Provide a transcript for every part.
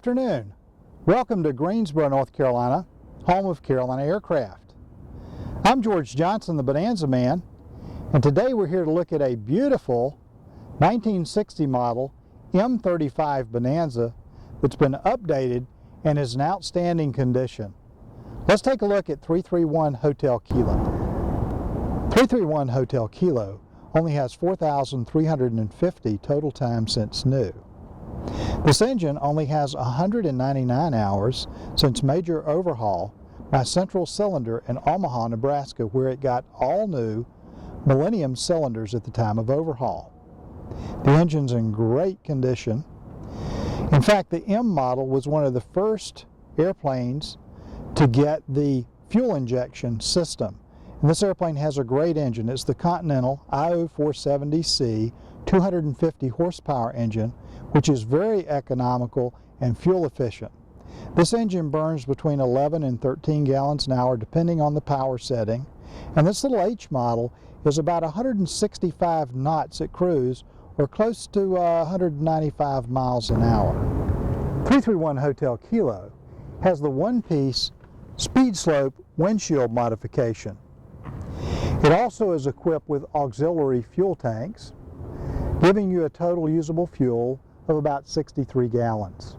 afternoon. Welcome to Greensboro, North Carolina, home of Carolina Aircraft. I'm George Johnson, the Bonanza man, and today we're here to look at a beautiful 1960 model M35 Bonanza that's been updated and is in outstanding condition. Let's take a look at 331 Hotel Kilo. 331 Hotel Kilo only has 4,350 total time since new. This engine only has 199 hours since major overhaul by Central Cylinder in Omaha, Nebraska, where it got all new Millennium cylinders at the time of overhaul. The engine's in great condition. In fact, the M model was one of the first airplanes to get the fuel injection system. And this airplane has a great engine. It's the Continental IO470C 250 horsepower engine, which is very economical and fuel efficient. This engine burns between 11 and 13 gallons an hour depending on the power setting, and this little H model is about 165 knots at cruise, or close to 195 miles an hour. 331 Hotel Kilo has the one-piece speed slope windshield modification. It also is equipped with auxiliary fuel tanks, giving you a total usable fuel of about 63 gallons.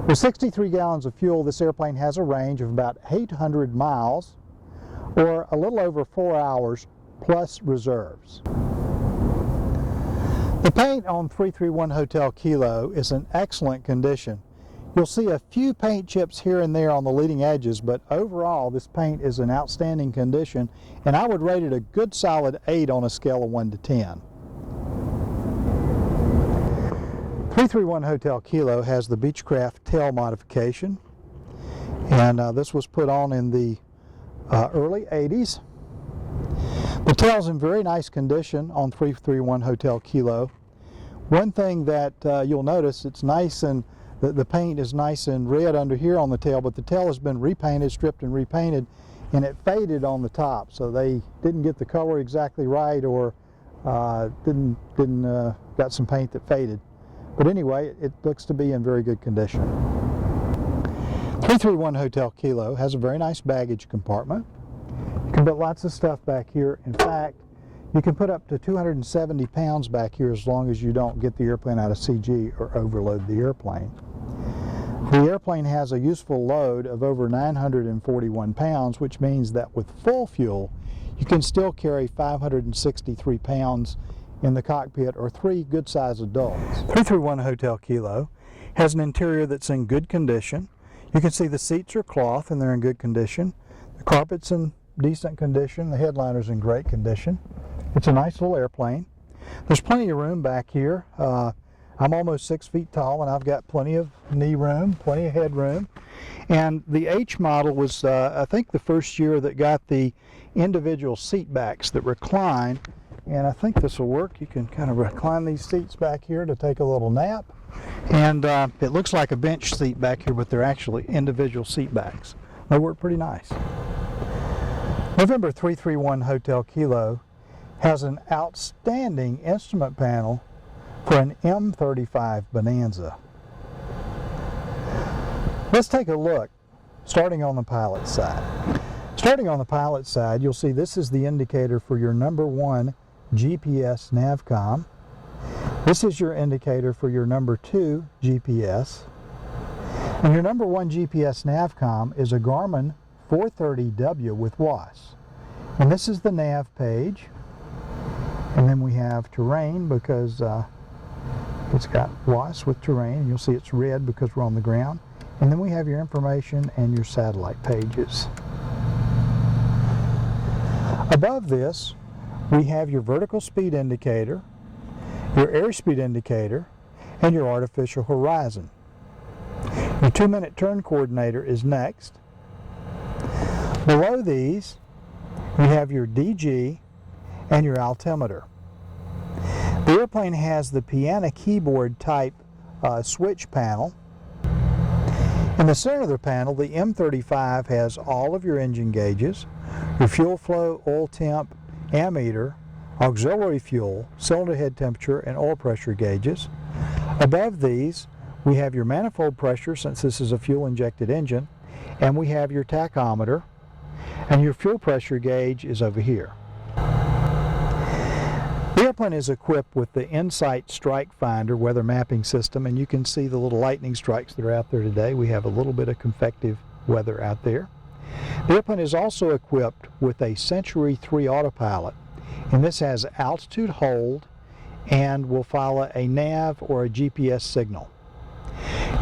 With 63 gallons of fuel, this airplane has a range of about 800 miles, or a little over 4 hours, plus reserves. The paint on 331 Hotel Kilo is in excellent condition. You'll see a few paint chips here and there on the leading edges, but overall this paint is in outstanding condition, and I would rate it a good solid 8 on a scale of 1 to 10. 331 Hotel Kilo has the Beechcraft tail modification, and this was put on in the early 80s. The tail's in very nice condition on 331 Hotel Kilo. One thing that you'll notice, it's nice, and the paint is nice and red under here on the tail, but the tail has been repainted, stripped and repainted, and it faded on the top, so they didn't get the color exactly right, or got some paint that faded. But anyway, it looks to be in very good condition. 331 Hotel Kilo has a very nice baggage compartment. You can put lots of stuff back here. In fact, you can put up to 270 pounds back here as long as you don't get the airplane out of CG or overload the airplane. The airplane has a useful load of over 941 pounds, which means that with full fuel, you can still carry 563 pounds in the cockpit, or 3 good-sized adults. 331 Hotel Kilo has an interior that's in good condition. You can see the seats are cloth and they're in good condition. The carpet's in decent condition. The headliner's in great condition. It's a nice little airplane. There's plenty of room back here. I'm almost 6 feet tall, and I've got plenty of knee room, plenty of headroom. And the H model was, I think, the first year that got the individual seat backs that recline. And I think this will work. You can kind of recline these seats back here to take a little nap. And it looks like a bench seat back here, but they're actually individual seat backs. They work pretty nice. November 331 Hotel Kilo has an outstanding instrument panel for an M35 Bonanza. Let's take a look, starting on the pilot side. Starting on the pilot side, you'll see this is the indicator for your number 1 GPS Navcom. This is your indicator for your number 2 GPS. And your number 1 GPS Navcom is a Garmin 430W with WAS. And this is the nav page. And then we have terrain, because it's got WAS with terrain. You'll see it's red because we're on the ground. And then we have your information and your satellite pages. Above this, we have your vertical speed indicator, your airspeed indicator, and your artificial horizon. Your 2-minute turn coordinator is next. Below these, we have your DG and your altimeter. The airplane has the piano keyboard type switch panel. In the center of the panel, the M35 has all of your engine gauges, your fuel flow, oil temp, ammeter, auxiliary fuel, cylinder head temperature, and oil pressure gauges. Above these, We have your manifold pressure, since this is a fuel-injected engine, and we have your tachometer, and your fuel pressure gauge is over here. The airplane is equipped with the Insight Strike Finder weather mapping system, and you can see the little lightning strikes that are out there today. We have a little bit of convective weather out there. The airplane is also equipped with a Century 3 autopilot, and this has altitude hold and will follow a nav or a GPS signal.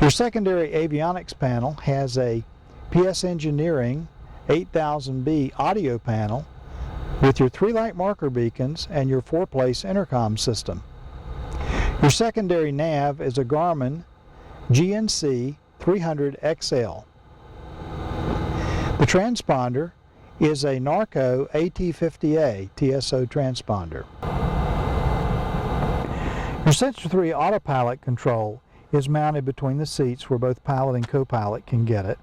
Your secondary avionics panel has a PS Engineering 8000B audio panel with your 3 light marker beacons and your 4-place intercom system. Your secondary nav is a Garmin GNC 300XL. The transponder is a Narco AT50A TSO transponder. Your Century 3 autopilot control is mounted between the seats where both pilot and co-pilot can get it,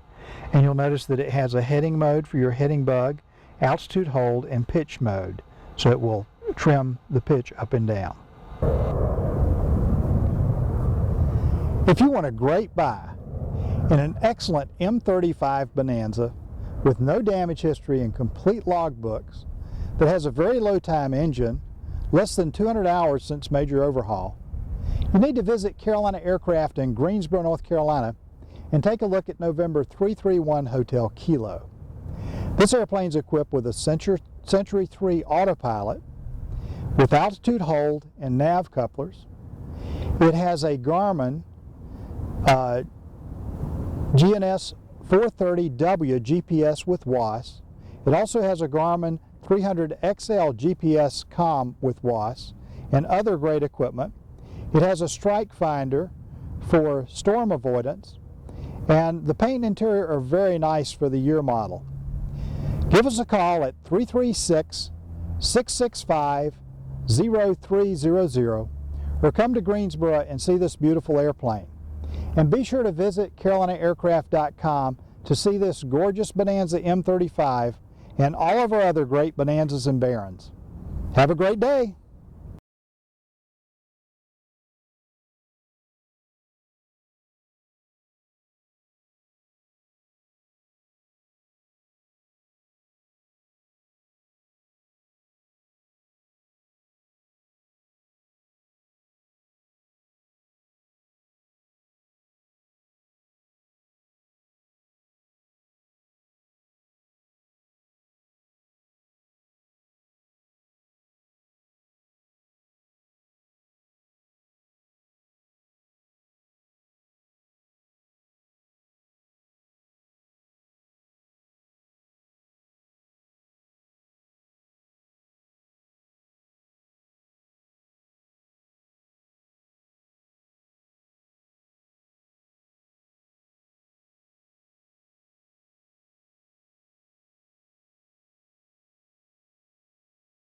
and you'll notice that it has a heading mode for your heading bug, altitude hold, and pitch mode, so it will trim the pitch up and down. If you want a great buy in an excellent M35 Bonanza with no damage history and complete logbooks, that has a very low time engine, less than 200 hours since major overhaul, you need to visit Carolina Aircraft in Greensboro, North Carolina, and take a look at November 331 Hotel Kilo. This airplane is equipped with a Century 3 autopilot with altitude hold and nav couplers. It has a Garmin GNS 430W GPS with WAAS. It also has a Garmin 300XL GPS COM with WAAS and other great equipment. It has a strike finder for storm avoidance, and the paint and interior are very nice for the year model. Give us a call at 336-665-0300 or come to Greensboro and see this beautiful airplane. And be sure to visit CarolinaAircraft.com to see this gorgeous Bonanza M35 and all of our other great Bonanzas and Barons. Have a great day.